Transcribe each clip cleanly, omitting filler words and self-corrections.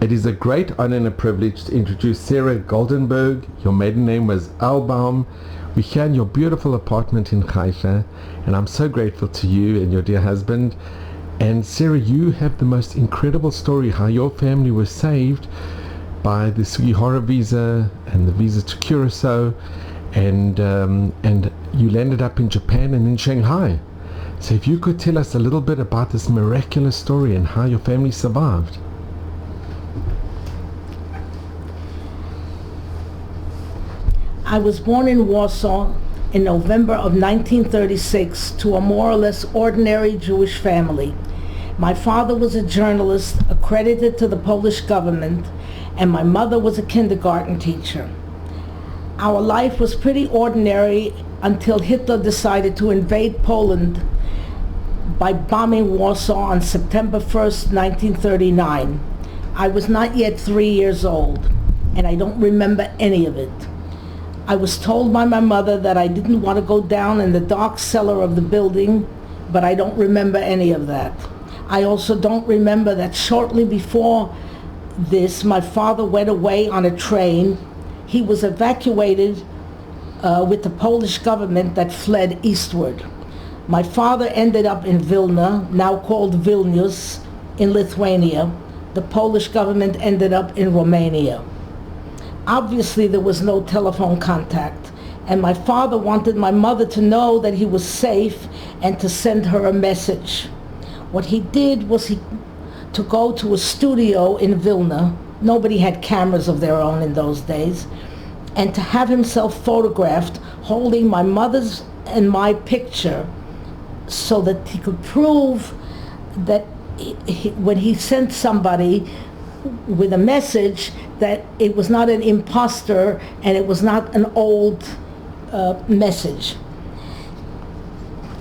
It is a great honor and a privilege to introduce Sarah Goldenberg. Your maiden name was Albaum. We're here in your beautiful apartment in Haifa, and I'm so grateful to you and your dear husband. And Sarah, you have the most incredible story how your family was saved by the Sugihara visa and the visa to Curacao, and you landed up in Japan and in Shanghai. So if you could tell us a little bit about this miraculous story and how your family survived. I was born in Warsaw in November of 1936 to a more or less ordinary Jewish family. My father was a journalist accredited to the Polish government, and my mother was a kindergarten teacher. Our life was pretty ordinary until Hitler decided to invade Poland by bombing Warsaw on September 1st, 1939. I was not yet 3 years old, and I don't remember any of it. I was told by my mother that I didn't want to go down in the dark cellar of the building, but I don't remember any of that. I also don't remember that shortly before this, my father went away on a train. He was evacuated with the Polish government that fled eastward. My father ended up in Vilna, now called Vilnius, in Lithuania. The Polish government ended up in Romania. Obviously, there was no telephone contact, and my father wanted my mother to know that he was safe and to send her a message. What he did was to go to a studio in Vilna. Nobody had cameras of their own in those days, and to have himself photographed holding my mother's and my picture so that he could prove that when he sent somebody with a message, that it was not an imposter and it was not an old message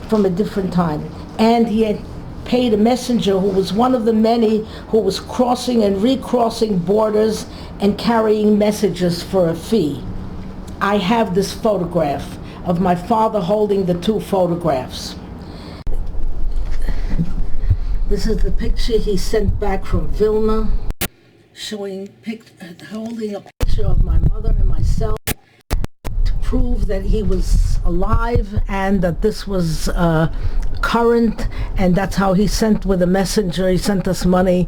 from a different time. And he had paid a messenger who was one of the many who was crossing and recrossing borders and carrying messages for a fee. I have this photograph of my father holding the two photographs. This is the picture he sent back from Vilna, holding a picture of my mother and myself to prove that he was alive and that this was current, and that's how he sent with a messenger. He sent us money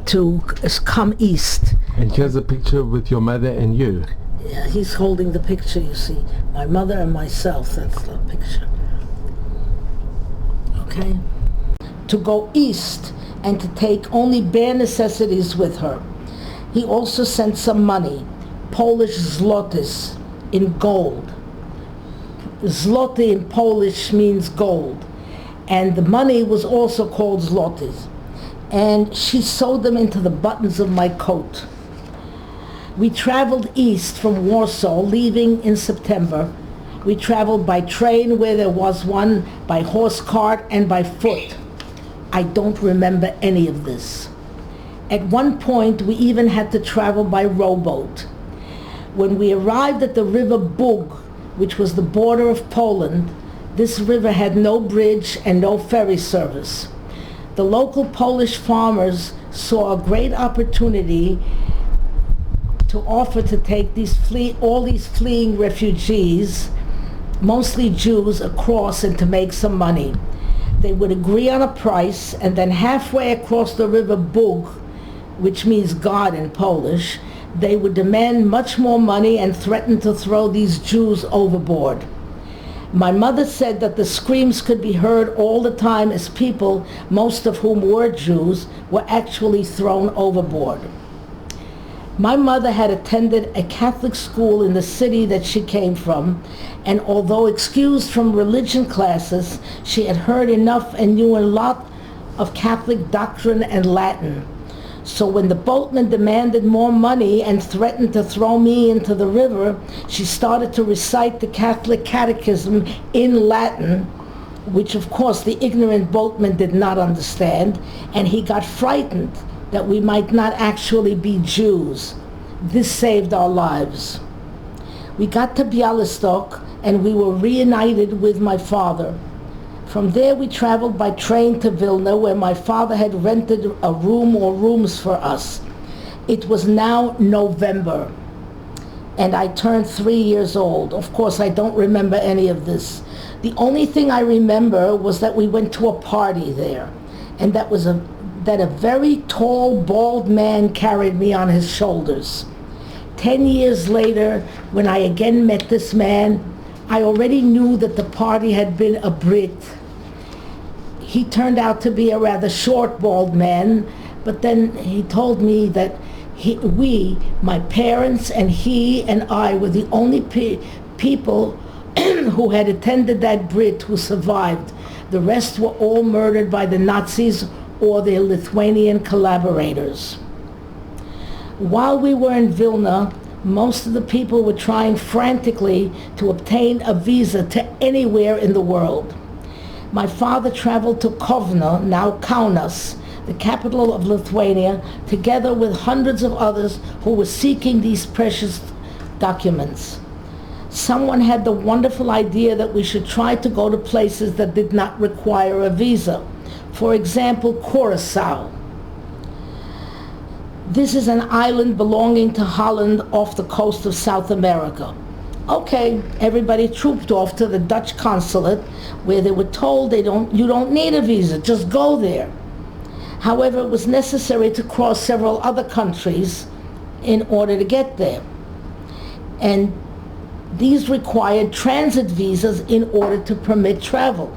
to come east. And here's a picture with your mother and you. Yeah, he's holding the picture, you see. My mother and myself, that's the picture. Okay? To go east and to take only bare necessities with her. He also sent some money, Polish zlotys, in gold. Zloty in Polish means gold, and the money was also called zlotys. And she sewed them into the buttons of my coat. We traveled east from Warsaw, leaving in September. We traveled by train where there was one, by horse cart, and by foot. I don't remember any of this. At one point, we even had to travel by rowboat. When we arrived at the river Bug, which was the border of Poland, this river had no bridge and no ferry service. The local Polish farmers saw a great opportunity to offer to take all these fleeing refugees, mostly Jews, across and to make some money. They would agree on a price, and then halfway across the river Bug, which means God in Polish, they would demand much more money and threaten to throw these Jews overboard. My mother said that the screams could be heard all the time as people, most of whom were Jews, were actually thrown overboard. My mother had attended a Catholic school in the city that she came from, and although excused from religion classes, she had heard enough and knew a lot of Catholic doctrine and Latin. So when the boatman demanded more money and threatened to throw me into the river, she started to recite the Catholic catechism in Latin, which of course the ignorant boatman did not understand, and he got frightened that we might not actually be Jews. This saved our lives. We got to Białystok and we were reunited with my father. From there we traveled by train to Vilna, where my father had rented a room or rooms for us. It was now November, and I turned 3 years old. Of course, I don't remember any of this. The only thing I remember was that we went to a party there, and that a very tall, bald man carried me on his shoulders. 10 years later, when I again met this man, I already knew that the party had been a Brit. He turned out to be a rather short, bald man, but then he told me that my parents and he and I were the only people who had attended that Brit who survived. The rest were all murdered by the Nazis or their Lithuanian collaborators. While we were in Vilna, most of the people were trying frantically to obtain a visa to anywhere in the world. My father traveled to Kovna, now Kaunas, the capital of Lithuania, together with hundreds of others who were seeking these precious documents. Someone had the wonderful idea that we should try to go to places that did not require a visa. For example, Curacao. This is an island belonging to Holland off the coast of South America. Okay, everybody trooped off to the Dutch consulate where they were told you don't need a visa, just go there. However, it was necessary to cross several other countries in order to get there. And these required transit visas in order to permit travel.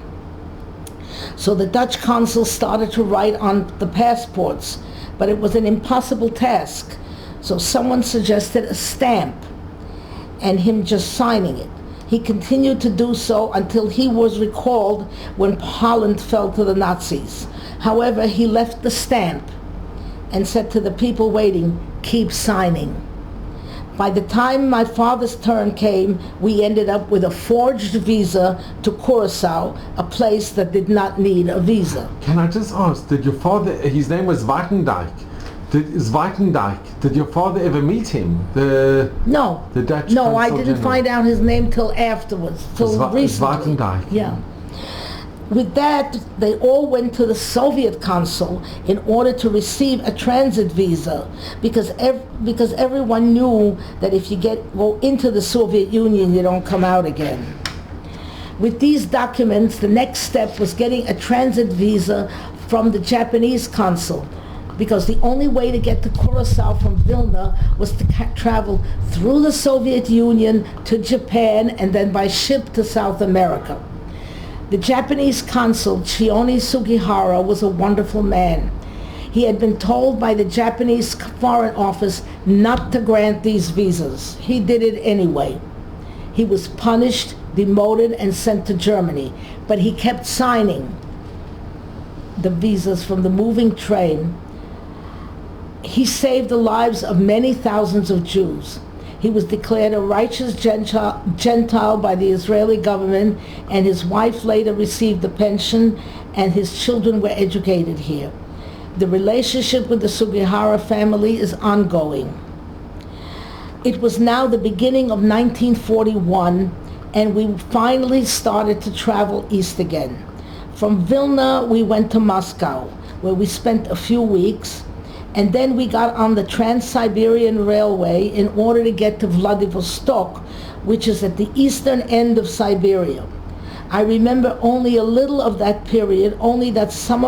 So the Dutch consul started to write on the passports, but it was an impossible task. So someone suggested a stamp and him just signing it. He continued to do so until he was recalled when Holland fell to the Nazis. However, he left the stamp and said to the people waiting, "Keep signing." By the time my father's turn came, we ended up with a forged visa to Curacao, a place that did not need a visa. Can I just ask, did your father, his name was Weikendijk, did your father ever meet him? No. The Dutch No, I consul didn't general? find out his name till afterwards, till recently. Weikendijk. Yeah. With that, they all went to the Soviet consul in order to receive a transit visa, because everyone knew that if you go into the Soviet Union, you don't come out again. With these documents, the next step was getting a transit visa from the Japanese consul, because the only way to get to Curacao from Vilna was to travel through the Soviet Union to Japan and then by ship to South America. The Japanese consul, Chione Sugihara, was a wonderful man. He had been told by the Japanese Foreign Office not to grant these visas. He did it anyway. He was punished, demoted, and sent to Germany, but he kept signing the visas from the moving train. He saved the lives of many thousands of Jews. He was declared a righteous Gentile by the Israeli government, and his wife later received a pension, and his children were educated here. The relationship with the Sugihara family is ongoing. It was now the beginning of 1941, and we finally started to travel east again. From Vilna, we went to Moscow, where we spent a few weeks, and then we got on the Trans-Siberian Railway in order to get to Vladivostok, which is at the eastern end of Siberia. I remember only a little of that period, only some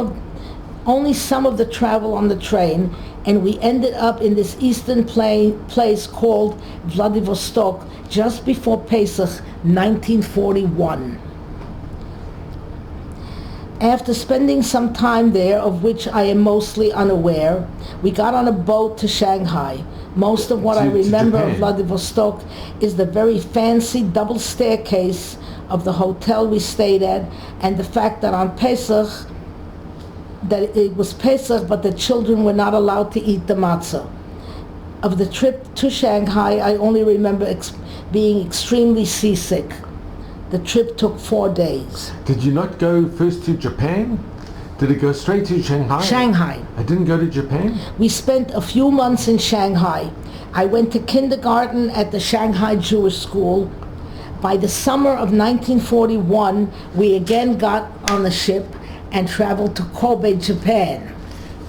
of the travel on the train, and we ended up in this eastern place called Vladivostok just before Pesach, 1941. After spending some time there, of which I am mostly unaware, we got on a boat to Shanghai. Most of what I remember of Vladivostok is the very fancy double staircase of the hotel we stayed at, and the fact that on Pesach, that it was Pesach, but the children were not allowed to eat the matzah. Of the trip to Shanghai, I only remember being extremely seasick. The trip took 4 days. Did you not go first to Japan? Did it go straight to Shanghai? Shanghai. I didn't go to Japan? We spent a few months in Shanghai. I went to kindergarten at the Shanghai Jewish School. By the summer of 1941, we again got on the ship and traveled to Kobe, Japan.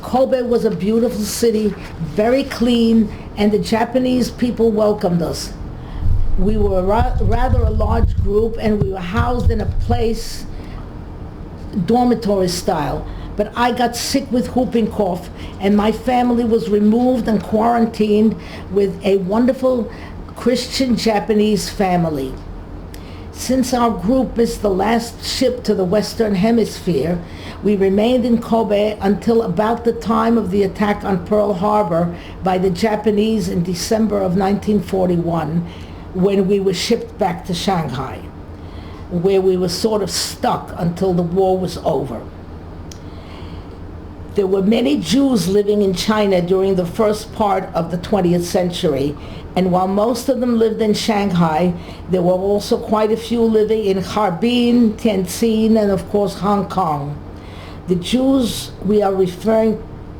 Kobe was a beautiful city, very clean, and the Japanese people welcomed us. We were rather a large group, and we were housed in a place, dormitory style. But I got sick with whooping cough, and my family was removed and quarantined with a wonderful Christian Japanese family. Since our group missed the last ship to the Western Hemisphere, we remained in Kobe until about the time of the attack on Pearl Harbor by the Japanese in December of 1941, when we were shipped back to Shanghai, where we were sort of stuck until the war was over. There were many Jews living in China during the first part of the 20th century, and while most of them lived in Shanghai, there were also quite a few living in Harbin, Tianjin, and of course Hong Kong. The Jews we are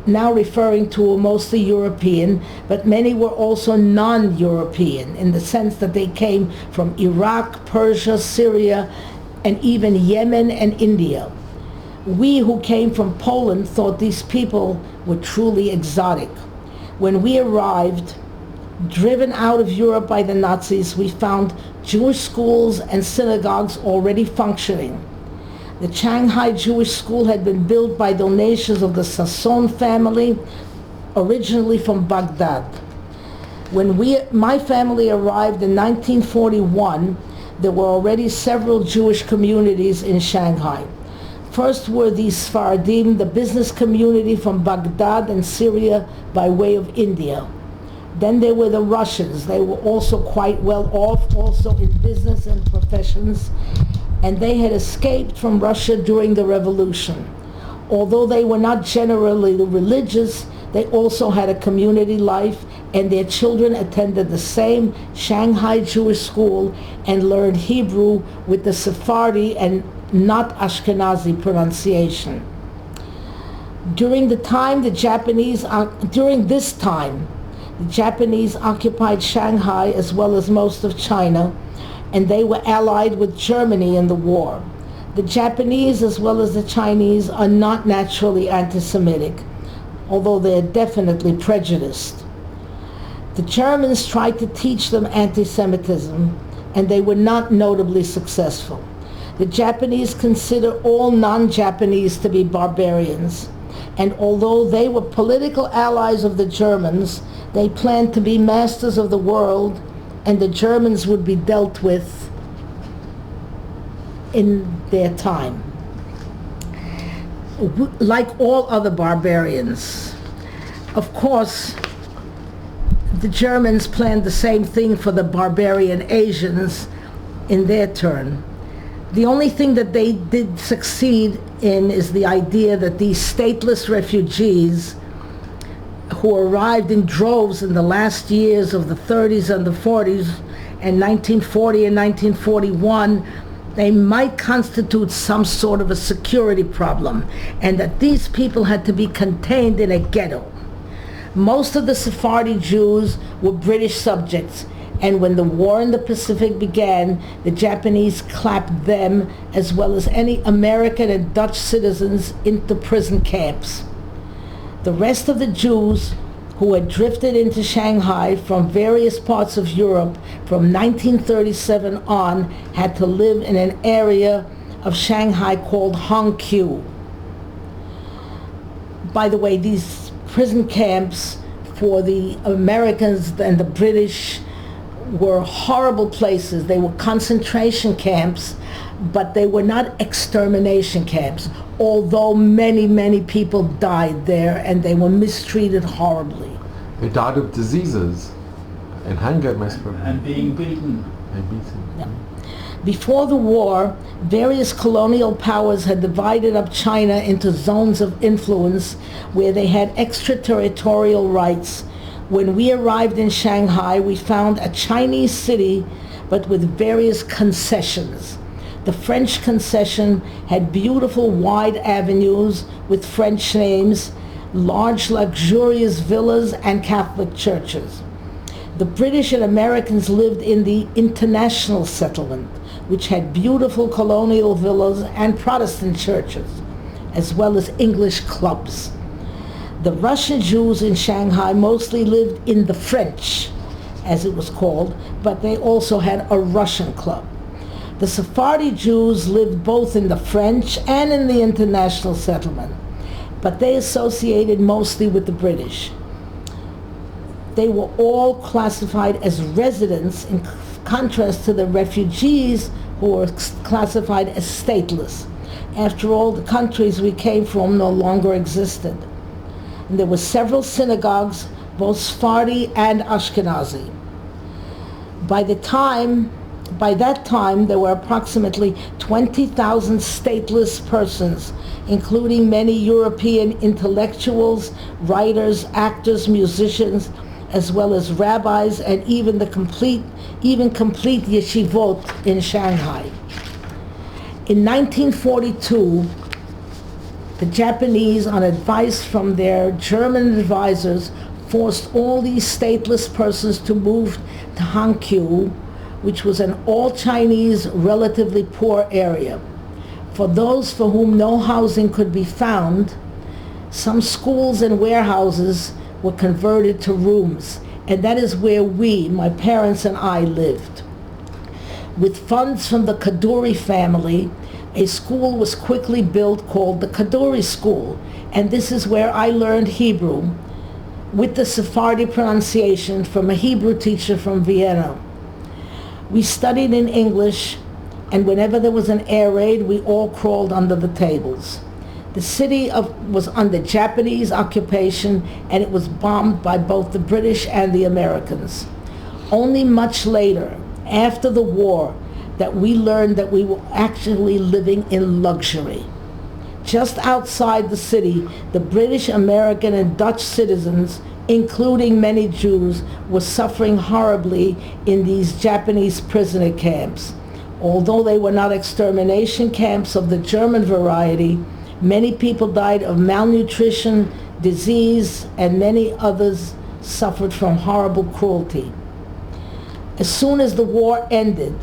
now referring to were mostly European, but many were also non-European in the sense that they came from Iraq, Persia, Syria, and even Yemen and India. We who came from Poland thought these people were truly exotic. When we arrived, driven out of Europe by the Nazis, we found Jewish schools and synagogues already functioning. The Shanghai Jewish School had been built by donations of the Sassoon family, originally from Baghdad. When my family arrived in 1941, there were already several Jewish communities in Shanghai. First were the Sfaradim, the business community from Baghdad and Syria by way of India. Then there were the Russians. They were also quite well off, also in business and professions, and they had escaped from Russia during the revolution. Although they were not generally religious, they also had a community life, and their children attended the same Shanghai Jewish school and learned Hebrew with the Sephardi and not Ashkenazi pronunciation. During this time, the Japanese occupied Shanghai as well as most of China, and they were allied with Germany in the war. The Japanese as well as the Chinese are not naturally anti-Semitic, although they are definitely prejudiced. The Germans tried to teach them anti-Semitism, and they were not notably successful. The Japanese consider all non-Japanese to be barbarians, and although they were political allies of the Germans, they planned to be masters of the world, and the Germans would be dealt with in their time. Like all other barbarians, of course, the Germans planned the same thing for the barbarian Asians in their turn. The only thing that they did succeed in is the idea that these stateless refugees who arrived in droves in the last years of the 30s and the 40s and 1940 and 1941, they might constitute some sort of a security problem, and that these people had to be contained in a ghetto. Most of the Sephardi Jews were British subjects, and when the war in the Pacific began, the Japanese clapped them as well as any American and Dutch citizens into prison camps. The rest of the Jews who had drifted into Shanghai from various parts of Europe from 1937 on had to live in an area of Shanghai called Hongqiu. By the way, these prison camps for the Americans and the British were horrible places. They were concentration camps, but they were not extermination camps, although many, many people died there and they were mistreated horribly. They died of diseases and hunger, most probably. And being beaten. Yeah. Before the war, various colonial powers had divided up China into zones of influence where they had extraterritorial rights. When we arrived in Shanghai, we found a Chinese city, but with various concessions. The French concession had beautiful wide avenues with French names, large luxurious villas, and Catholic churches. The British and Americans lived in the international settlement, which had beautiful colonial villas and Protestant churches, as well as English clubs. The Russian Jews in Shanghai mostly lived in the French, as it was called, but they also had a Russian club. The Sephardi Jews lived both in the French and in the international settlement, but they associated mostly with the British. They were all classified as residents in contrast to the refugees who were classified as stateless. After all, the countries we came from no longer existed. And there were several synagogues, both Sephardi and Ashkenazi. By that time, there were approximately 20,000 stateless persons, including many European intellectuals, writers, actors, musicians, as well as rabbis and even complete yeshivot in Shanghai. In 1942, the Japanese, on advice from their German advisors, forced all these stateless persons to move to Hankyu, which was an all-Chinese, relatively poor area. For those for whom no housing could be found, some schools and warehouses were converted to rooms, and that is where we, my parents and I, lived. With funds from the Kaduri family, a school was quickly built called the Kaduri School, and this is where I learned Hebrew with the Sephardi pronunciation from a Hebrew teacher from Vienna. We studied in English, and whenever there was an air raid, we all crawled under the tables. The city was under Japanese occupation, and it was bombed by both the British and the Americans. Only much later, after the war, that we learned that we were actually living in luxury. Just outside the city, the British, American, and Dutch citizens, including many Jews, were suffering horribly in these Japanese prisoner camps. Although they were not extermination camps of the German variety, many people died of malnutrition, disease, and many others suffered from horrible cruelty. As soon as the war ended,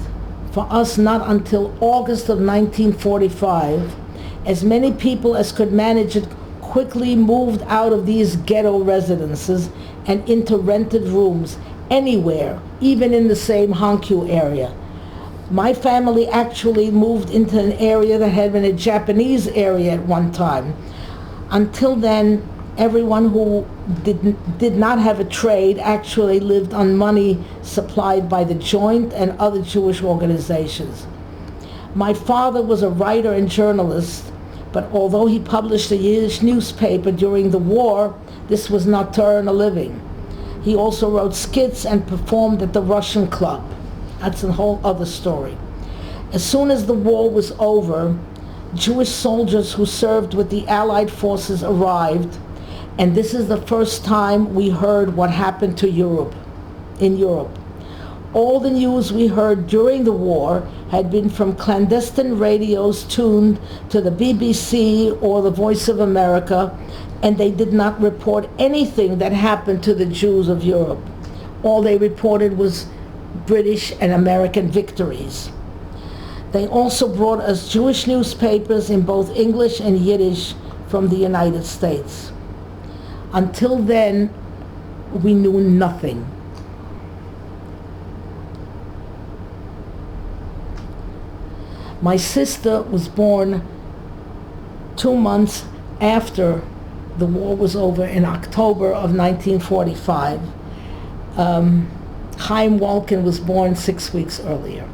for us not until August of 1945, as many people as could manage it quickly moved out of these ghetto residences and into rented rooms anywhere, even in the same Hankyu area. My family actually moved into an area that had been a Japanese area at one time. Until then, everyone who did not have a trade actually lived on money supplied by the Joint and other Jewish organizations. My father was a writer and journalist, but although he published a Yiddish newspaper during the war, this was not to earn a living. He also wrote skits and performed at the Russian Club. That's a whole other story. As soon as the war was over, Jewish soldiers who served with the Allied forces arrived, and this is the first time we heard what happened to Europe, in Europe. All the news we heard during the war had been from clandestine radios tuned to the BBC or the Voice of America, and they did not report anything that happened to the Jews of Europe. All they reported was British and American victories. They also brought us Jewish newspapers in both English and Yiddish from the United States. Until then, we knew nothing. My sister was born 2 months after the war was over in October of 1945. Chaim Walken was born 6 weeks earlier.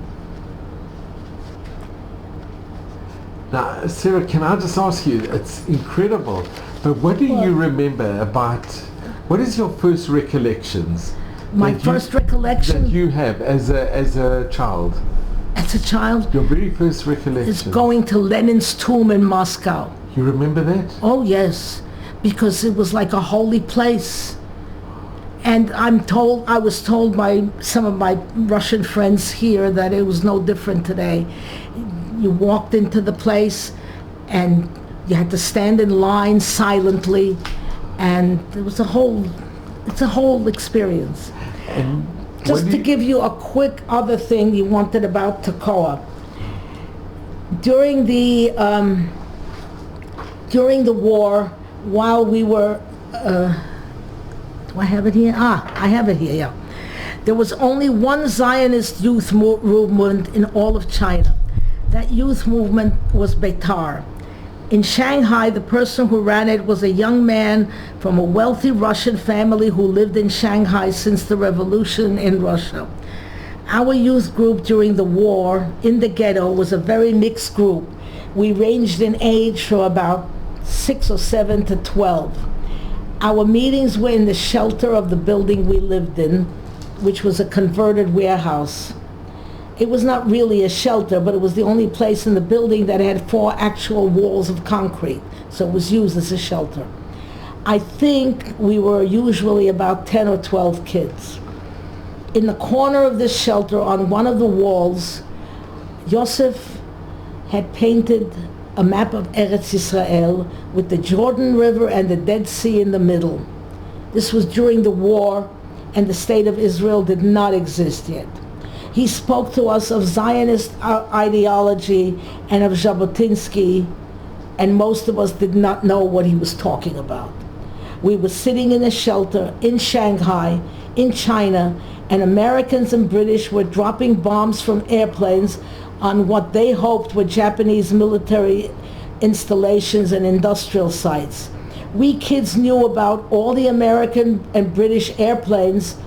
Now, Sarah, can I just ask you, it's incredible, but what do you remember about, what is your first recollections? My first recollection? That you have as a child? As a child? Your very first recollection? Is going to Lenin's tomb in Moscow. You remember that? Oh yes, because it was like a holy place. And I was told by some of my Russian friends here that it was no different today. You walked into the place and you had to stand in line silently, and it's a whole experience. And just to give you a quick other thing you wanted about Tekoa. During the war, while we were do I have it here? I have it here, yeah. There was only one Zionist youth movement in all of China. That youth movement was Beitar. In Shanghai, the person who ran it was a young man from a wealthy Russian family who lived in Shanghai since the revolution in Russia. Our youth group during the war in the ghetto was a very mixed group. We ranged in age from about 6 or 7 to 12. Our meetings were in the shelter of the building we lived in, which was a converted warehouse. It was not really a shelter, but it was the only place in the building that had 4 actual walls of concrete, so it was used as a shelter. I think we were usually about 10 or 12 kids. In the corner of this shelter, on one of the walls, Yosef had painted a map of Eretz Israel with the Jordan River and the Dead Sea in the middle. This was during the war, and the state of Israel did not exist yet. He spoke to us of Zionist ideology and of Jabotinsky, and most of us did not know what he was talking about. We were sitting in a shelter in Shanghai, in China, and Americans and British were dropping bombs from airplanes on what they hoped were Japanese military installations and industrial sites. We kids knew about all the American and British airplanes.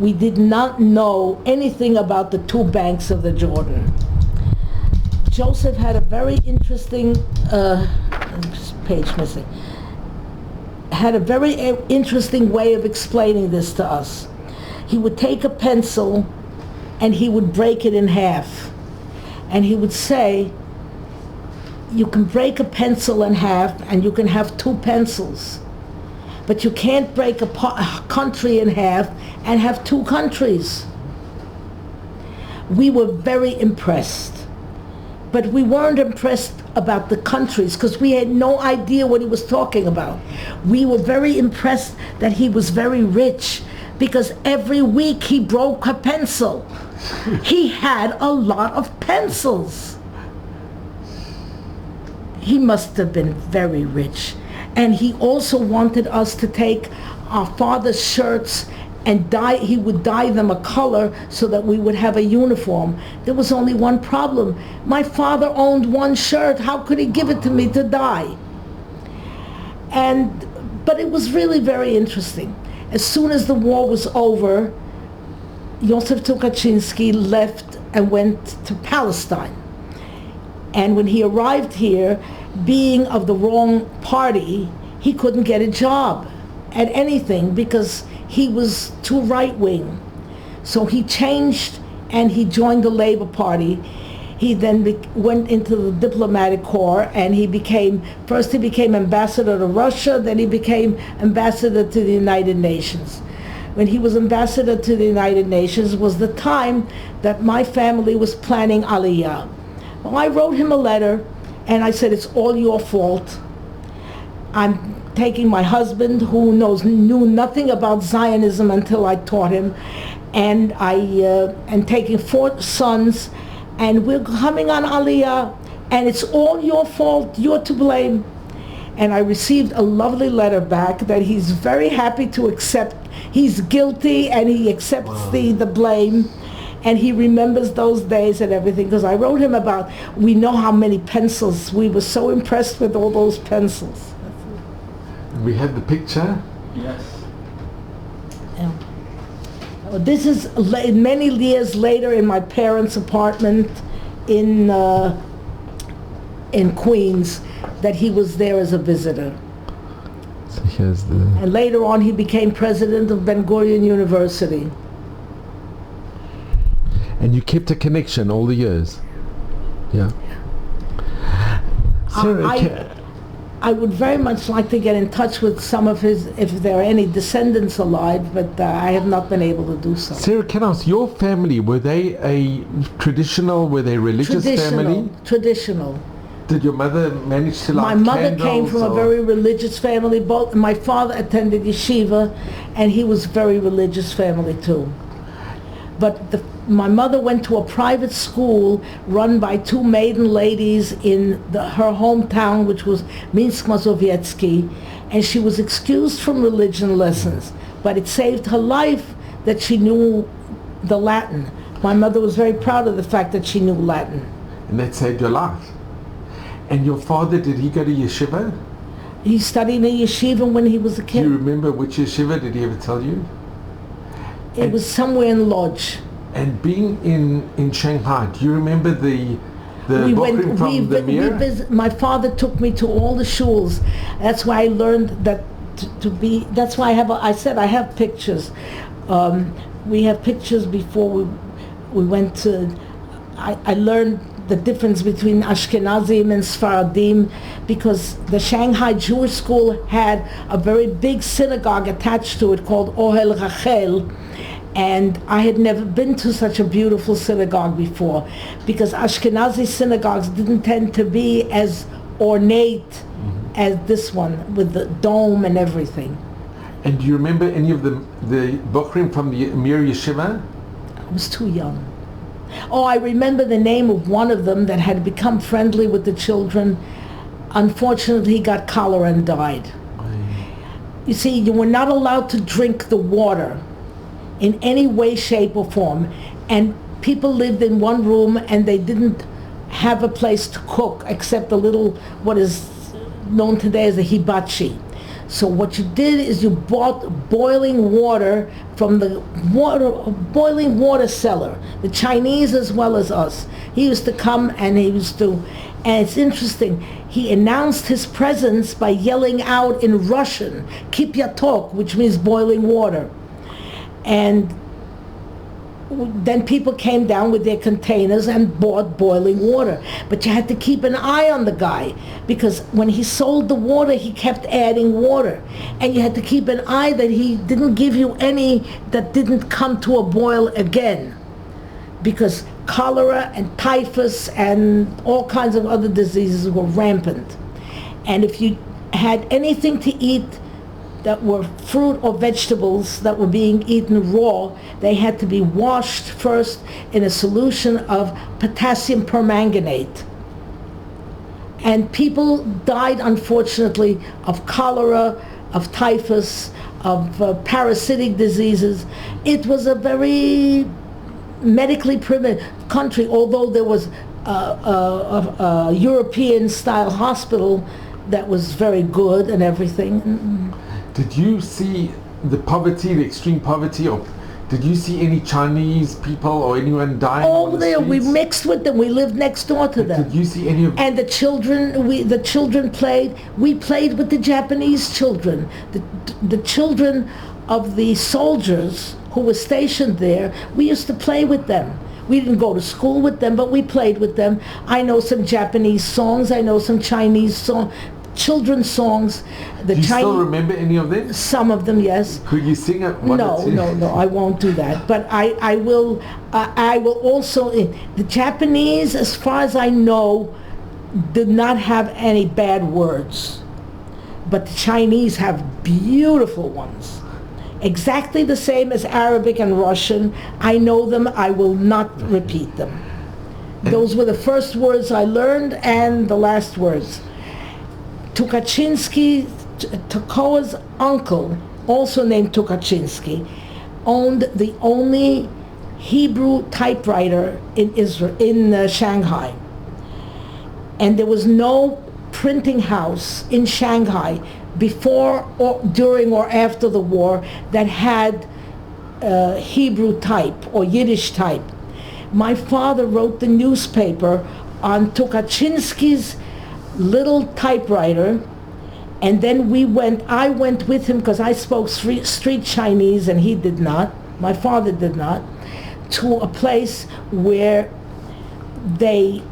We did not know anything about the 2 banks of the Jordan. Joseph had a very interesting, page missing, had a very interesting way of explaining this to us. He would take a pencil and he would break it in half. And he would say, you can break a pencil in half and you can have 2 pencils. But you can't break a country in half and have 2 countries. We were very impressed. But we weren't impressed about the countries because we had no idea what he was talking about. We were very impressed that he was very rich because every week he broke a pencil. He had a lot of pencils. He must have been very rich. And he also wanted us to take our father's shirts and he would dye them a color so that we would have a uniform. There was only one problem. My father owned 1 shirt. How could he give it to me to dye? But it was really very interesting. As soon as the war was over, Yosef Tukachinsky left and went to Palestine. And when he arrived here, being of the wrong party, he couldn't get a job at anything because he was too right-wing. So he changed and he joined the Labor Party. He then went into the diplomatic corps and first he became ambassador to Russia, then he became ambassador to the United Nations. When he was ambassador to the United Nations was the time that my family was planning Aliyah. Well, I wrote him a letter and I said, it's all your fault. I'm taking my husband, who knew nothing about Zionism until I taught him, and I am taking 4 sons, and we're coming on Aliyah, and it's all your fault, you're to blame. And I received a lovely letter back that he's very happy to accept. He's guilty, and he accepts the blame. And he remembers those days and everything, because I wrote him about, we know how many pencils, we were so impressed with all those pencils. We have the picture. Yes. Yeah. This is many years later in my parents' apartment in Queens, that he was there as a visitor. So here's the... And later on he became president of Ben Gurion University. And you kept a connection all the years? Yeah. Sarah, I would very much like to get in touch with some of his, if there are any descendants alive, but I have not been able to do so. Sarah, can I ask, your family, were they were they religious family? Traditional. Did your mother manage to light My mother candles, came from a very religious family. Both my father attended yeshiva, and he was very religious family too. But my mother went to a private school run by two maiden ladies in her hometown, which was Minsk Mazowiecki, and she was excused from religion lessons, but it saved her life that she knew the Latin. My mother was very proud of the fact that she knew Latin. And that saved your life. And your father, did he go to yeshiva? He studied in yeshiva when he was a Do kid. you remember which yeshiva? Did he ever tell you? It was somewhere in Lodz. And being in Shanghai, do you remember the bookroom from the Mir? My father took me to all the shuls. That's why I learned that to be. That's why I said I have pictures. We have pictures before we went to. I learned the difference between Ashkenazim and Sfaradim, because the Shanghai Jewish school had a very big synagogue attached to it called Ohel Rachel. And I had never been to such a beautiful synagogue before, because Ashkenazi synagogues didn't tend to be as ornate as this one, with the dome and everything. And do you remember any of the bookroom from the Mir Yeshiva? I was too young. Oh, I remember the name of one of them that had become friendly with the children. Unfortunately, he got cholera and died. You see, you were not allowed to drink the water in any way, shape, or form. And people lived in one room and they didn't have a place to cook except a little, what is known today as a hibachi. So what you did is you bought boiling water from the boiling water cellar, the Chinese as well as us. He used to come and and it's interesting, he announced his presence by yelling out in Russian, "Kipyatok," which means boiling water. And then people came down with their containers and bought boiling water. But you had to keep an eye on the guy, because when he sold the water, he kept adding water. And you had to keep an eye that he didn't give you any that didn't come to a boil again, because cholera and typhus and all kinds of other diseases were rampant. And if you had anything to eat that were fruit or vegetables that were being eaten raw, they had to be washed first in a solution of potassium permanganate. And people died, unfortunately, of cholera, of typhus, of parasitic diseases. It was a very medically primitive country, although there was a European-style hospital that was very good and everything. Did you see the poverty, the extreme poverty, or did you see any Chinese people or anyone dying on the there, we streets? mixed with them. We lived next door to them. Did you see any of? And the children played. We played with the Japanese children. The children of the soldiers who were stationed there. We used to play with them. We didn't go to school with them, but we played with them. I know some Japanese songs. I know some Chinese children's songs. Do you still remember any of them? Some of them, yes. Could you sing it? No, I won't do that. But I will also. The Japanese, as far as I know, did not have any bad words, but the Chinese have beautiful ones. Exactly the same as Arabic and Russian. I know them. I will not repeat them. Those were the first words I learned and the last words. Tukachinsky, Tokoa's uncle, also named Tukachinsky, owned the only Hebrew typewriter in Shanghai. And there was no printing house in Shanghai before or during or after the war that had Hebrew type or Yiddish type. My father wrote the newspaper on Tukachinsky's little typewriter, and then I went with him, because I spoke street Chinese and he did not, my father did not, to a place where they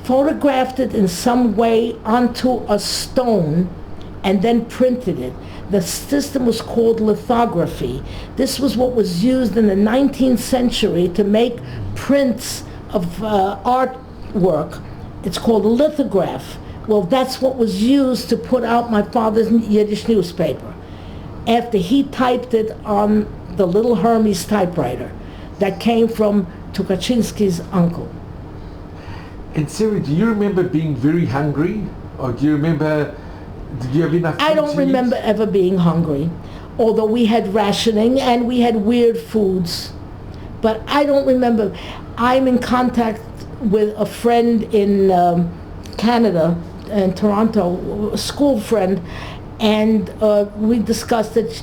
photographed it in some way onto a stone and then printed it. The system was called lithography. This was what was used in the 19th century to make prints of artwork. It's called a lithograph. Well, that's what was used to put out my father's Yiddish newspaper after he typed it on the little Hermes typewriter. that came from Tukachinsky's uncle. And Sarah, do you remember being very hungry? Or do you remember, did you have enough I food don't to remember eat? ever being hungry, although we had rationing and we had weird foods. But I don't remember. I'm in contact with a friend in Canada, in Toronto, a school friend, and we discussed that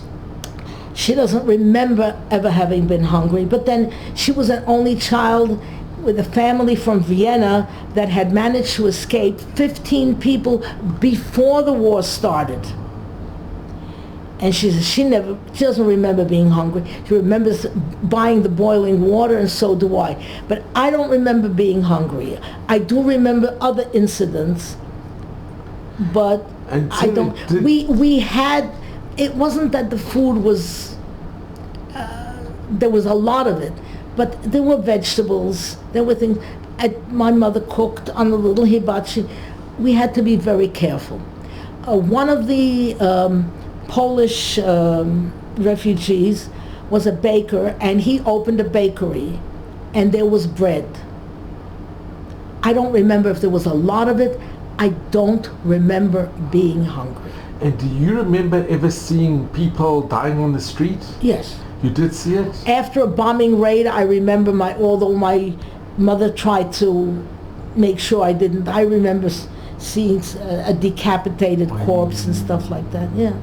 she doesn't remember ever having been hungry. But then she was an only child with a family from Vienna that had managed to escape 15 people before the war started. And she says she doesn't remember being hungry. She remembers buying the boiling water, and so do I. But I don't remember being hungry. I do remember other incidents, but And I don't. We had. It wasn't that the food was. There was a lot of it, but there were vegetables. There were things. My mother cooked on the little hibachi. We had to be very careful. One of the Polish refugees was a baker, and he opened a bakery, and there was bread. I don't remember if there was a lot of it. I don't remember being hungry. And do you remember ever seeing people dying on the street? Yes. You did see it? After a bombing raid, I remember although my mother tried to make sure I didn't, I remember seeing a decapitated corpse and stuff like that, yeah.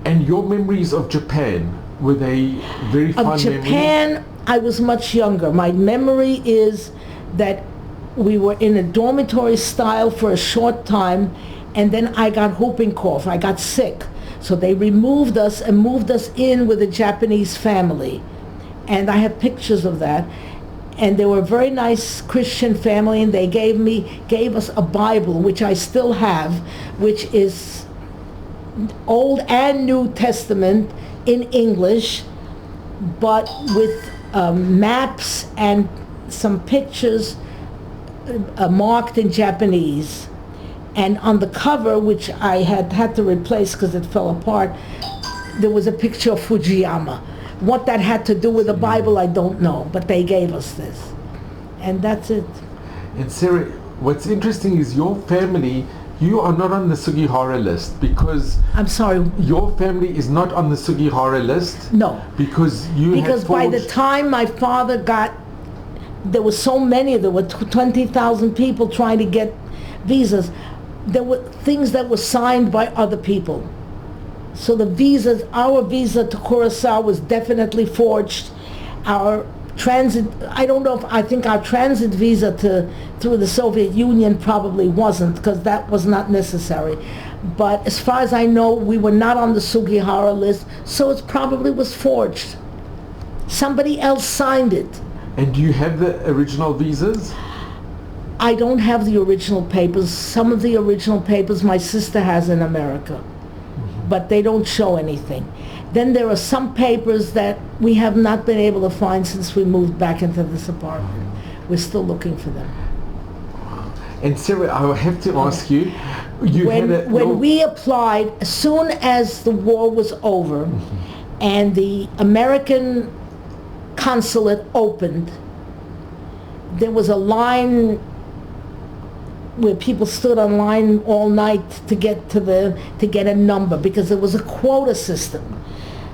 And your memories of Japan, were they very fond Of Japan, I was much younger. My memory is that we were in a dormitory style for a short time, and then I got whooping cough. I got sick. So they removed us and moved us in with a Japanese family. And I have pictures of that. And they were a very nice Christian family, and they gave us a Bible, which I still have, which is Old and New Testament in English, but with maps and some pictures marked in Japanese. And on the cover, which I had to replace because it fell apart, there was a picture of Fujiyama. What that had to do with the Bible, I don't know, but they gave us this. And that's it. And Sarah, what's interesting is your family, you are not on the Sugihara list because... I'm sorry. Your family is not on the Sugihara list? No. Because by the time my father got... There were so many, there were 20,000 people trying to get visas. There were things that were signed by other people. So the visas, our visa to Curacao was definitely forged. Our transit, I think our transit visa through the Soviet Union probably wasn't, because that was not necessary. But as far as I know, we were not on the Sugihara list, so it probably was forged. Somebody else signed it. And do you have the original visas? I don't have the original papers. Some of the original papers my sister has in America, but they don't show anything. Then there are some papers that we have not been able to find since we moved back into this apartment. We're still looking for them. And Sarah, I have to ask you, when we applied, as soon as the war was over and the American consulate opened, there was a line where people stood on line all night to get a number, because there was a quota system.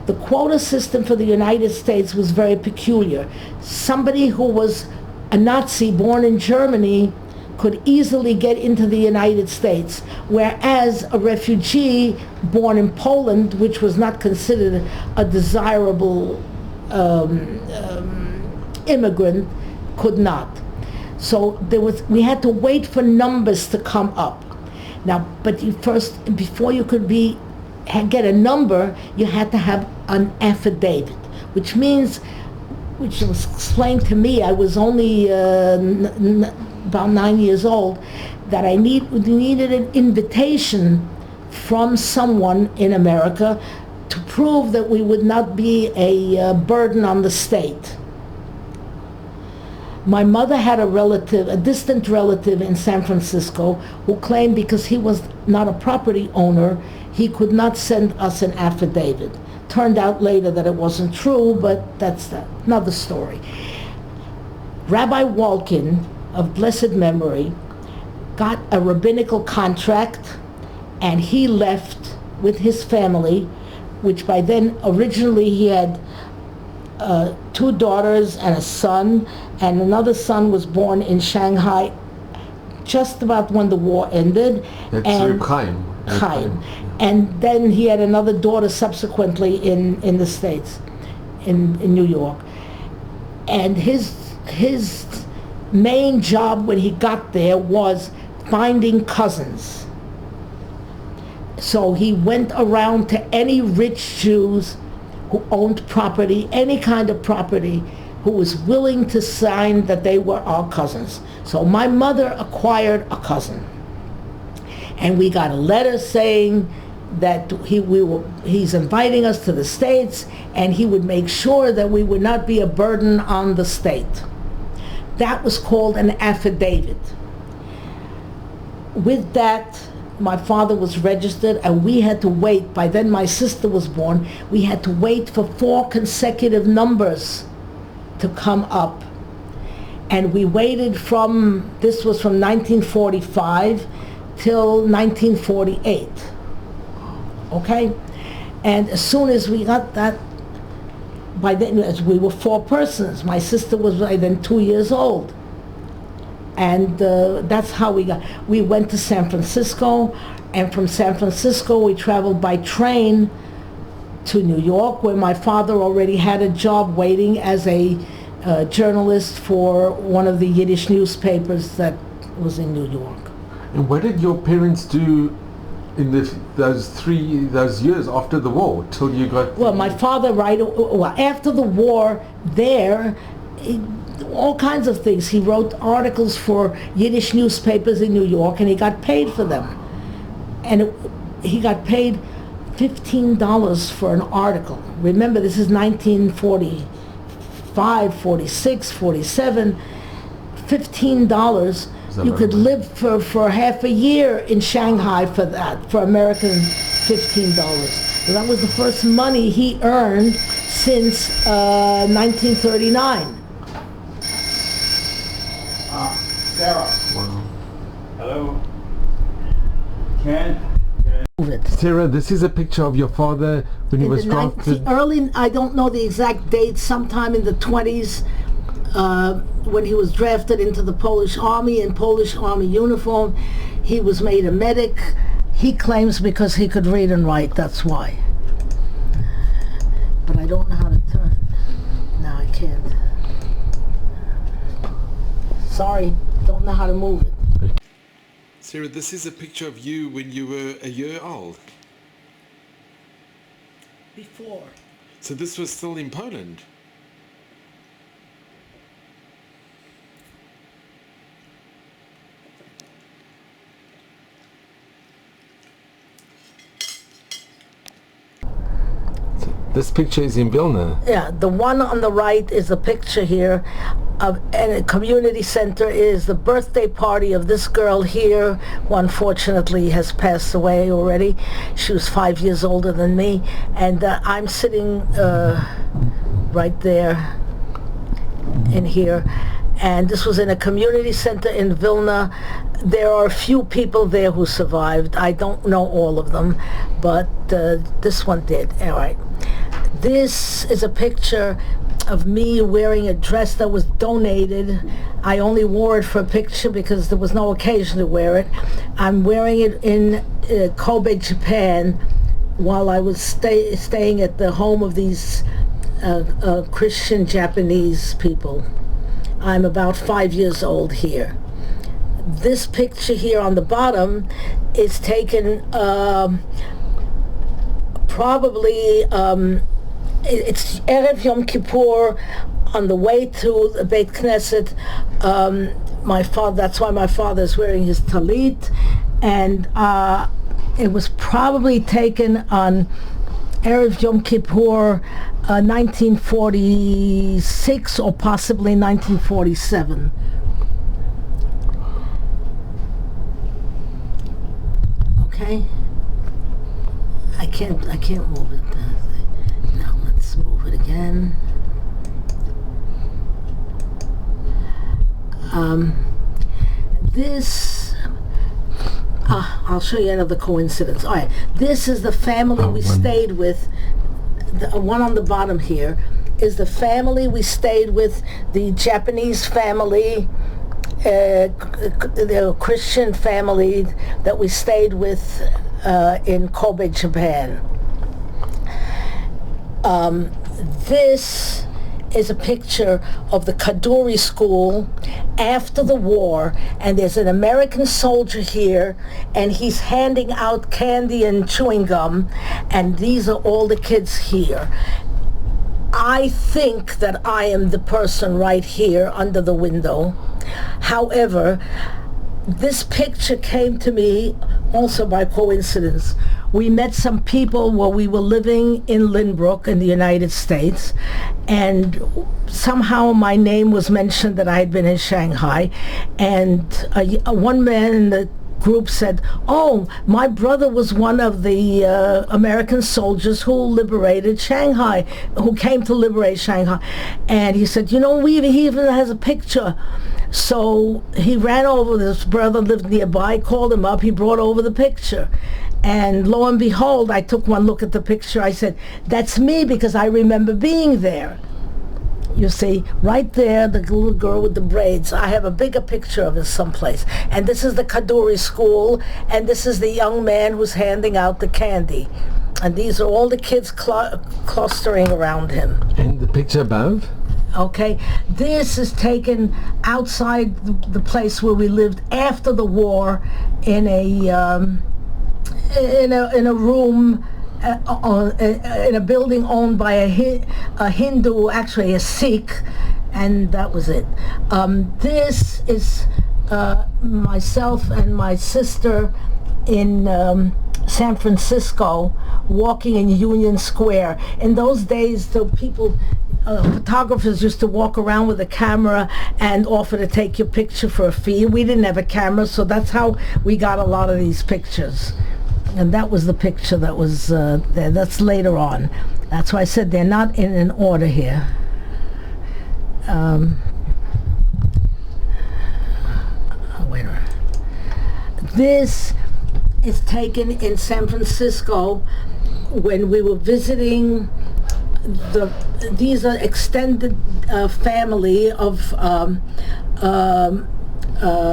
The quota system for the United States was very peculiar. Somebody who was a Nazi born in Germany could easily get into the United States, whereas a refugee born in Poland, which was not considered a desirable immigrant, could not. So we had to wait for numbers to come up. Now, but before you could get a number, you had to have an affidavit, which was explained to me, I was only about 9 years old, that we needed an invitation from someone in America to prove that we would not be a burden on the state. My mother had a distant relative in San Francisco, who claimed because he was not a property owner, he could not send us an affidavit turned out later that it wasn't true, but that's another story. Rabbi Walkin, of blessed memory, got a rabbinical contract, and he left with his family, which by then originally he had 2 daughters and a son, and another son was born in Shanghai just about when the war ended. That's and Chaim. Chaim. And then he had another daughter subsequently in the States, in New York. And his main job when he got there was finding cousins. So he went around to any rich Jews who owned property, any kind of property, who was willing to sign that they were our cousins. So my mother acquired a cousin. And we got a letter saying that he's inviting us to the States, and he would make sure that we would not be a burden on the state. That was called an affidavit. With that, my father was registered, and we had to wait. By then my sister was born. We had to wait for 4 consecutive numbers to come up. And we waited this was from 1945 till 1948. Okay? And as soon as we got that, by then as we were 4 persons. My sister was by then 2 years old. And that's how we went to San Francisco, and from San Francisco we traveled by train to New York, where my father already had a job waiting as a journalist for one of the Yiddish newspapers that was in New York. And what did your parents do in those years after the war till you got? Well, my father, after the war, all kinds of things. He wrote articles for Yiddish newspapers in New York, and he got paid for them. And he got paid $15 for an article. Remember, this is 1945, 46, 47. $15. You could live for half a year in Shanghai for that, for American $15. So that was the first money he earned since 1939. Sarah. Wow. Hello. Ken. Sarah, this is a picture of your father when he was drafted. I don't know the exact date, sometime in the 20s, when he was drafted into the Polish Army in Polish Army uniform. He was made a medic. He claims because he could read and write, that's why. But I don't know how to turn. No, I can't. Sorry, don't know how to move it. Sarah, this is a picture of you when you were a year old. Before. So this was still in Poland. So this picture is in Vilna. Yeah, the one on the right is a picture here of, and a community center is the birthday party of this girl here, who unfortunately has passed away already. She was 5 years older than me, and I'm sitting right there in here. And this was in a community center in Vilna. There are a few people there who survived. I don't know all of them, but this one did. All right. This is a picture of me wearing a dress that was donated. I only wore it for a picture because there was no occasion to wear it. I'm wearing it in Kobe, Japan, while I was staying at the home of these Christian Japanese people. I'm about 5 years old here. This picture here on the bottom is taken probably it's Erev Yom Kippur, on the way to the Beit Knesset. My father, that's why my father is wearing his talit, and it was probably taken on Erev Yom Kippur, 1946 or possibly 1947. Okay, I can't move it. This, I'll show you another coincidence. All right, this is the family we stayed with. The one on the bottom here is the family we stayed with, the Japanese family, the Christian family that we stayed with in Kobe, Japan. This is a picture of the Kaduri school after the war, and there's an American soldier here, and he's handing out candy and chewing gum, and these are all the kids here. I think that I am the person right here under the window. However, this picture came to me also by coincidence. We met some people while we were living in Lynbrook in the United States, and somehow my name was mentioned that I had been in Shanghai, and one man in the group said, "Oh, my brother was one of the American soldiers who liberated Shanghai, who came to liberate Shanghai." And he said, "You know, he even has a picture." So he ran over, this brother lived nearby, called him up, he brought over the picture. And lo and behold, I took one look at the picture, I said, "That's me," because I remember being there. You see, right there, the little girl with the braids. I have a bigger picture of it someplace. And this is the Kaduri school, and this is the young man who's handing out the candy. And these are all the kids clustering around him. And the picture above? Okay, this is taken outside the place where we lived after the war in a room in a building owned by a Hindu, actually a Sikh, and that was it. This is myself and my sister in San Francisco walking in Union Square. In those days, the people, photographers used to walk around with a camera and offer to take your picture for a fee. We didn't have a camera, so that's how we got a lot of these pictures. And that was the picture that was there. That's later on. That's why I said they're not in an order here. Wait a minute. This is taken in San Francisco when we were visiting these are extended family of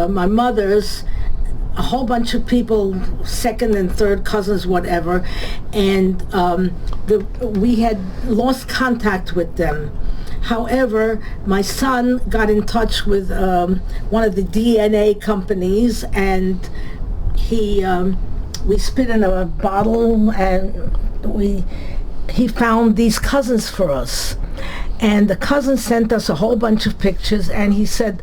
my mother's, a whole bunch of people, second and third cousins, whatever, and we had lost contact with them. However, my son got in touch with one of the DNA companies, and we spit in a bottle, and he found these cousins for us. And the cousin sent us a whole bunch of pictures, and he said,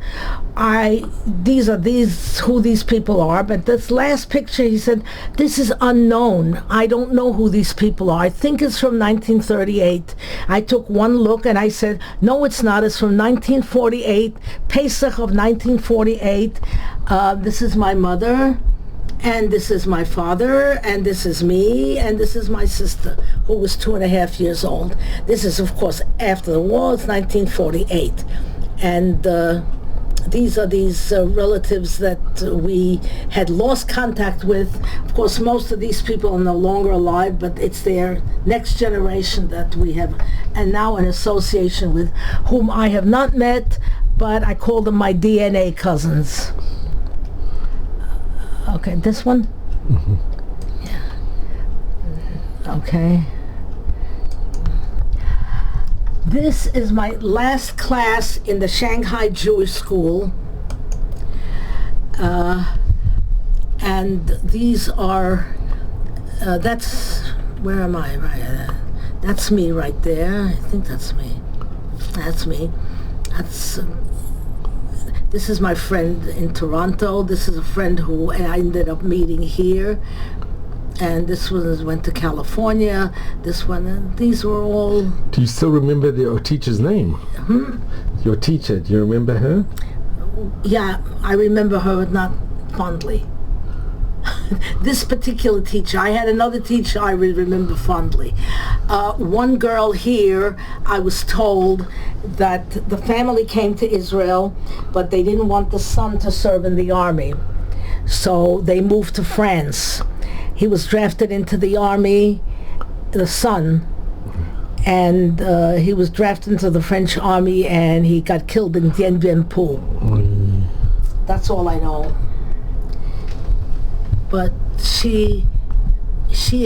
these are who these people are. But this last picture, he said, this is unknown. I don't know who these people are. I think it's from 1938. I took one look and I said, no, it's not. It's from 1948, Pesach of 1948. This is my mother, and this is my father, and this is me, and this is my sister, who was 2.5 years old. This is, of course, after the war. It's 1948. And these are these relatives that we had lost contact with. Of course, most of these people are no longer alive, but it's their next generation that we have, and now an association with, whom I have not met, but I call them my DNA cousins. Okay, this one? Mm-hmm. Yeah. Okay. This is my last class in the Shanghai Jewish School. And these are, that's, where am I? Right, that's me right there. I think that's me. That's me. That's... This is my friend in Toronto. This is a friend who I ended up meeting here. And this one went to California. This one, these were all... Do you still remember your teacher's name? Your teacher, do you remember her? Yeah, I remember her, but not fondly. this particular teacher. I had another teacher I remember fondly. One girl here, I was told that the family came to Israel, but they didn't want the son to serve in the army. So they moved to France. He was drafted into the army, the son, and he was drafted into the French army, and he got killed in Dien Bien Phu. That's all I know. But she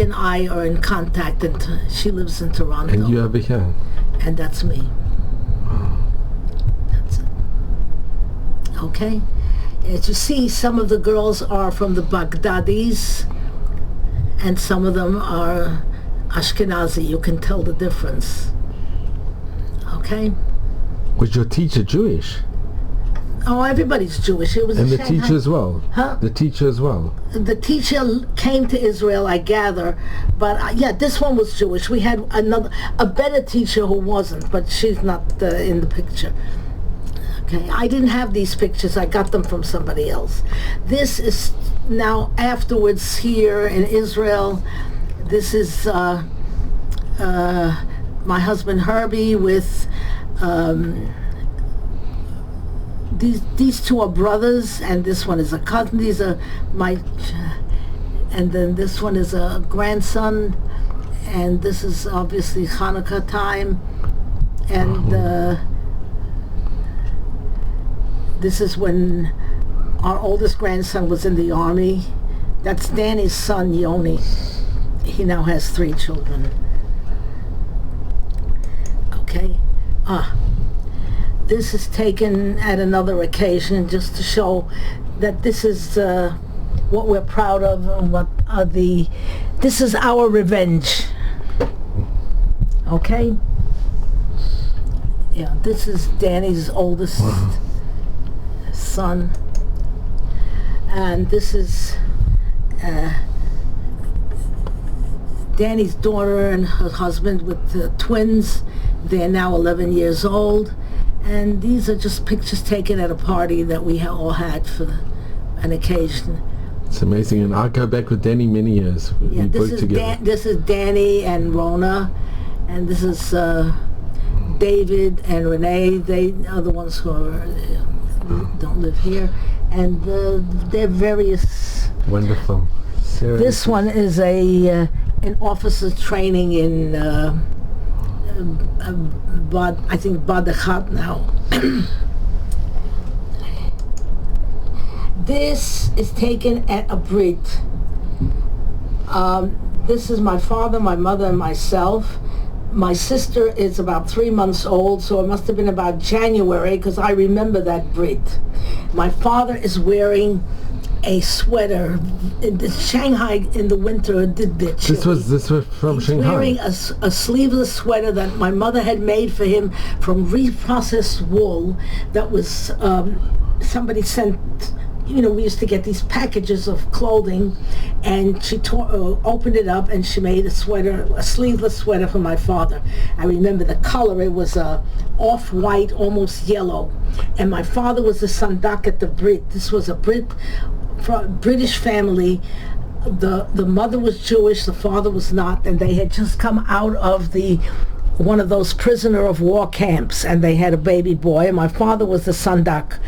and I are in contact, and she lives in Toronto. And you over here? And that's me. That's it. Okay? As you see, some of the girls are from the Baghdadis, and some of them are Ashkenazi. You can tell the difference. Okay? Was your teacher Jewish? Oh, everybody's Jewish. It was And a the Shanghai. teacher as well? Huh? The teacher as well? The teacher came to Israel, I gather, but yeah, this one was Jewish. We had a better teacher who wasn't, but she's not in the picture. Okay, I didn't have these pictures. I got them from somebody else. This is now afterwards here in Israel. This is my husband Herbie with these two are brothers, and this one is a cousin. These are and then this one is a grandson, and this is obviously Hanukkah time, and this is when our oldest grandson was in the army. That's Danny's son, Yoni. He now has 3 children. Okay. This is taken at another occasion just to show that this is what we're proud of, and this is our revenge. Okay? Yeah, this is Danny's oldest son. And this is Danny's daughter and her husband with twins. They're now 11 years old. And these are just pictures taken at a party that we all had for an occasion. It's amazing. And I go back with Danny many years. Yeah, We worked together. this is Danny and Rona, and this is David and Renee. They are the ones who don't live here, and they're various. Wonderful. Sarah, This one is an officer's training in I think Badachat now. This is taken at a Brit. This is my father, my mother, and myself. My sister is about 3 months old, so it must have been about January, because I remember that Brit. My father is wearing a sweater. In Shanghai in the winter did the chilly. This was from He's Shanghai. wearing a sleeveless sweater that my mother had made for him from reprocessed wool that was somebody sent. We used to get these packages of clothing, and she opened it up and she made a sleeveless sweater for my father. I remember the color. It was off-white, almost yellow. And my father was a sandak at the Brit. This was a British family. The mother was Jewish, the father was not, and they had just come out of one of those prisoner of war camps, and they had a baby boy. And my father was the sandak,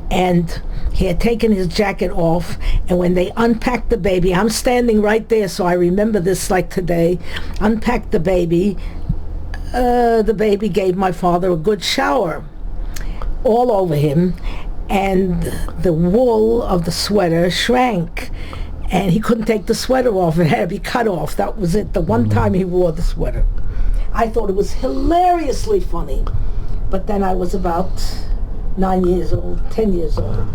and he had taken his jacket off, and when they unpacked the baby, I'm standing right there, so I remember this like today, unpacked the baby gave my father a good shower all over him, and the wool of the sweater shrank, and he couldn't take the sweater off. It had to be cut off. That was it, the one time he wore the sweater. I thought it was hilariously funny, but then I was about 9 years old, 10 years old.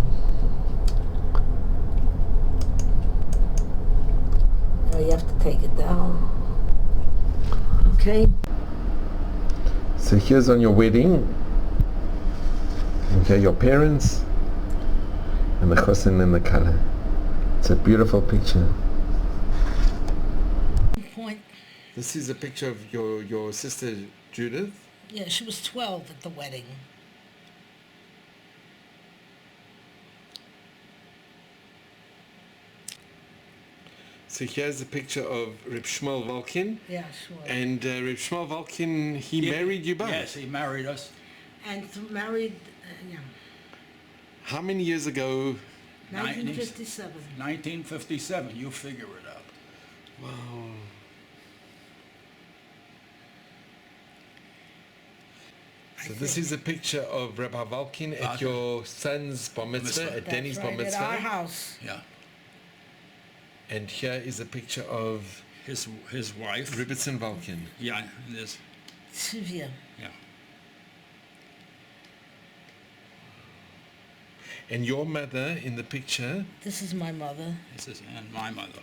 Now you have to take it down. Okay? So here's on your wedding. Okay, your parents and the chosin and the kala. It's a beautiful picture. Point. This is a picture of your sister Judith. Yeah, she was 12 at the wedding. So here's a picture of Reb Shmuel Volkin. Yeah, sure. And Reb Shmuel Volkin, he married you both. Yes, he married us. And married, yeah, How many years ago? 1957. 1957, you figure it out. Wow. So this is a picture of Rabbi Volkin at your son's bar mitzvah, at Danny's bar That's right, at our mitzvah. house. Yeah. And here is a picture of His wife. Rebbetzin Volkin. Yeah, this. Sylvia. Yeah. And your mother in the picture, This is my mother. This is and my mother.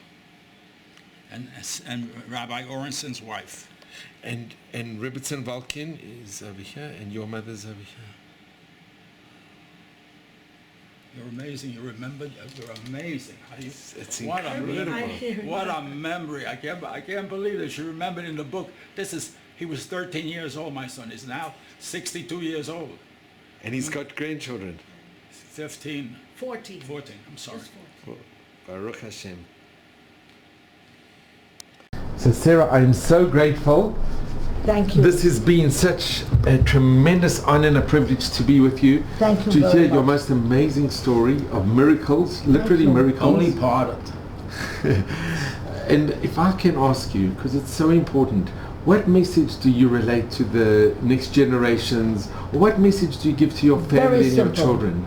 And Rabbi Orenson's wife. and Rebbetzin Volkin is over here, and your mother's over here. You're amazing. You remember. You're amazing. It's What a incredible. memory. What a memory. I can't believe that you remembered in the book. He was 13 years old, my son. He's now 62 years old. And he's got grandchildren. 15, 14. 14, I'm sorry. Just 14. Baruch Hashem. So Sarah, I'm so grateful. Thank you. This has been such a tremendous honor and a privilege to be with you. Thank you To very hear your much. most amazing story of miracles, literally you. miracles. Only part of it. And if I can ask you, because it's so important, what message do you relate to the next generations? Or what message do you give to your Very family and your simple. children?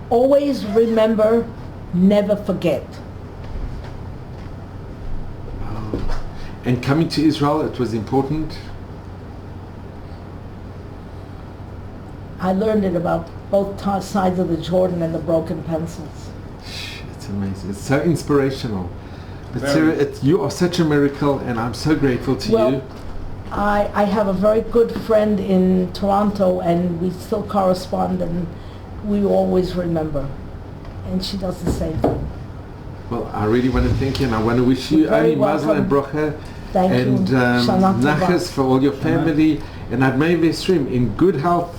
Always remember, never forget. And coming to Israel, it was important. I learned it about both sides of the Jordan and the broken pencils. It's amazing. It's so inspirational. But Very. Sarah, you are such a miracle, and I'm so grateful to Well, you. I have a very good friend in Toronto, and we still correspond, and we always remember. And she does the same thing. Well, I really want to thank you, and I want to wish you You're very only mazel and bracha, Thank and you. Shana tova. nachas for all your family, and Admei V'Esrim in good health,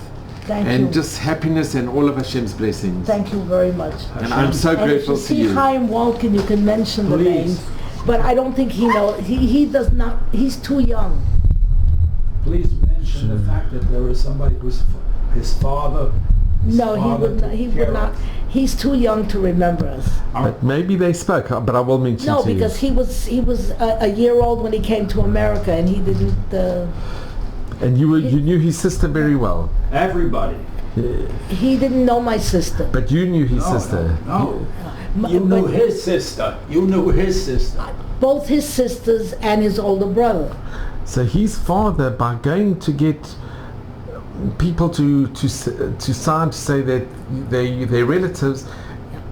Thank and you. just happiness and all of Hashem's blessings. Thank you very much. And I'm so And if grateful you to see you. Chaim Walken, you can mention the Please. name. But I don't think he knows. He does not. He's too young. Please mention the fact that there is somebody who's his father. No, he would not. He would not. He's too young to remember us. But maybe they spoke, but I will mention No, to you. because he was a year old when he came to America, and he didn't. And you knew his sister very well. Everybody. He didn't know my sister. But you knew his sister. No. M- You knew but his sister. You knew his sister. both his sisters and his older brother. So his father, by going to get people to sign to say that they're relatives,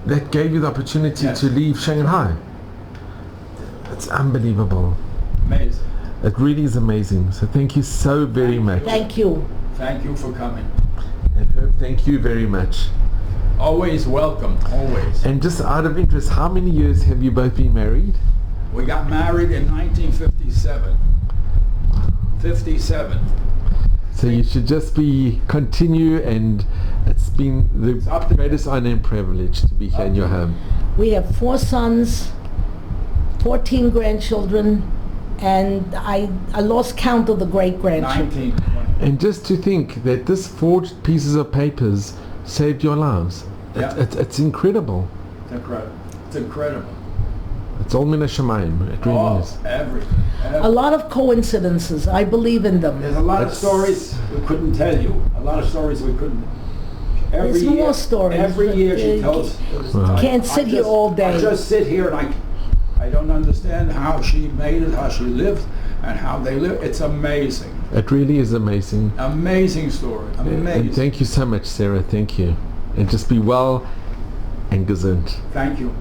that gave you the opportunity Yes. to leave Shanghai. It's unbelievable. Amazing. It really is amazing. So thank you so very much. Thank you. Thank you for coming. And Herb, thank you very much. Always welcome. Always. And just out of interest, how many years have you both been married? We got married in 1957. 57. So you should just continue, and it's been the up to greatest honor and privilege to be here in your home. We have 4 sons, 14 grandchildren, and I lost count of the great-grandchildren. 19. And just to think that this forged pieces of papers saved your lives. Yeah. It's incredible. It's incredible. It's incredible. It's all min hashamayim. It really Oh, is. everything. A lot of coincidences. I believe in them. There's a lot of That's- stories we couldn't tell you. A lot of stories we couldn't. There's more stories, Every but, year she uh, tells. Can't sit here all day. I just sit here and I don't understand how she made it, how she lived, and how they live. It's amazing. It really is amazing. Amazing story. And Amazing. thank you so much, Sarah. Thank you. And just be well and gesund. Thank you.